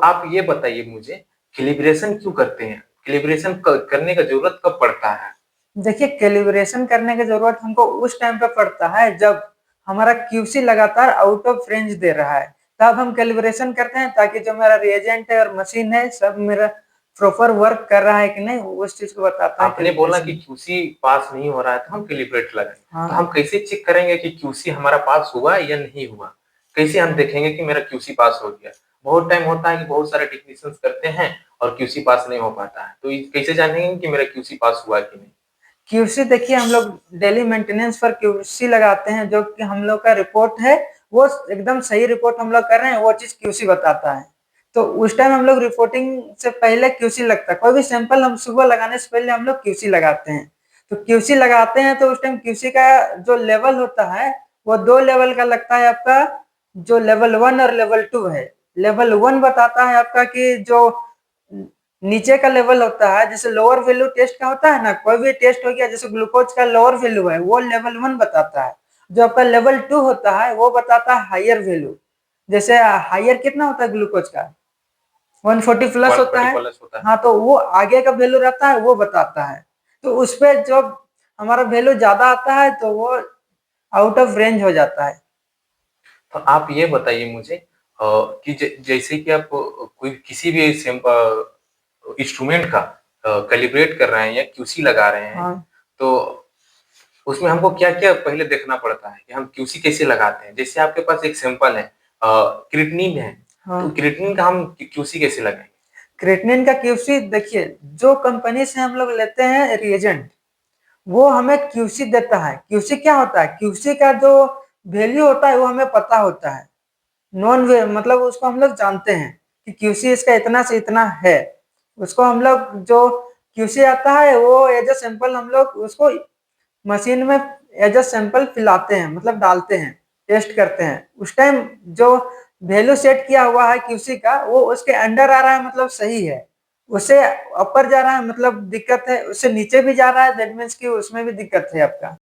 आप ये बताइए मुझे, कैलिब्रेशन क्यों करते हैं? कैलिब्रेशन करने का जरूरत कब पड़ता है? देखिए, कैलिब्रेशन करने की जरूरत हमको उस टाइम पे पड़ता है जब हमारा क्यूसी लगातार आउट ऑफ रेंज दे रहा है, तब हम कैलिब्रेशन करते हैं ताकि जो मेरा रिएजेंट है और मशीन है सब मेरा प्रॉपर वर्क कर रहा है कि नहीं, उस चीज को बताता है आपने बोला कि कैलिब्रेशन। क्यूसी पास नहीं हो रहा है तो हम कैलिब्रेट लगाएं। तो हम हाँ, कैसे चेक करेंगे कि क्यूसी हमारा पास हुआ या नहीं हुआ? कैसे हम देखेंगे कि मेरा क्यूसी पास हो गया? बहुत टाइम होता है कि बहुत सारे टेक्नीशियंस करते हैं और क्यूसी पास नहीं हो पाता है, तो कैसे जानेंगे कि मेरा क्यूसी पास हुआ कि नहीं? क्यूसी देखिए, हम लोग डेली मेंटेनेंस पर क्यूसी लगाते हैं, जो कि हम लोग का रिपोर्ट है वो एकदम सही रिपोर्ट हम लोग कर रहे हैं, वो चीज क्यूसी बताता है। तो उस टाइम हम लोग रिपोर्टिंग से पहले क्यूसी लगता है, कोई भी सैंपल हम सुबह लगाने से पहले हम लोग क्यूसी लगाते हैं। तो क्यूसी लगाते हैं तो उस टाइम क्यूसी का जो लेवल होता है वो दो लेवल का लगता है आपका, जो लेवल 1 और लेवल 2 है। लेवल 1 बताता है आपका कि जो नीचे का लेवल होता है, जैसे लोअर वैल्यू टेस्ट का होता है ना, कोई भी टेस्ट हो गया जैसे ग्लूकोज का लोअर वैल्यू है वो लेवल 1 बताता है। जो आपका लेवल 2 होता है वो बताता है हायर वैल्यू। जैसे हायर कितना होता है ग्लूकोज का, 140 प्लस होता 140 है। प्लस होता है। हाँ, तो वो आगे का वैल्यू रहता है वो बताता है। तो उस पे जो हमारा वैल्यू ज्यादा आता है तो वो आउट ऑफ रेंज हो जाता है। तो आप ये बताइए मुझे कि जैसे कि आप कोई किसी भी इंस्ट्रूमेंट का कैलिब्रेट कर रहे हैं या क्यूसी लगा रहे हैं, हाँ, तो उसमें हमको क्या-क्या पहले देखना पड़ता है कि हम क्यूसी कैसे लगाते हैं? जैसे आपके पास एक सैंपल है, क्रिएटिनिन है, हाँ। तो क्रिएटिनिन का हम क्यूसी कैसे लगाएंगे? क्रिएटिनिन का क्यूसी देखिए, जो कंपनी से हम लोग लेते हैं रिएजेंट, वो हमें क्यूसी देता है। क्यूसी क्या होता है, क्यूसी का जो वैल्यू होता है वो हमें पता होता है। नॉन वे मतलब उसको हम लोग जानते हैं कि क्यूसी इसका इतना से इतना है। उसको हम लोग जो क्यूसी आता है वो एज अ सैंपल हम लोग उसको मशीन में एज अ सैंपल पिलाते हैं, मतलब डालते हैं, टेस्ट करते हैं। उस टाइम जो वैल्यू सेट किया हुआ है क्यूसी का वो उसके अंडर आ रहा है मतलब सही है, उससे ऊपर जा रहा है मतलब दिक्कत है, उससे नीचे भी जा रहा है दैट मीन्स कि उसमें भी दिक्कत है आपका।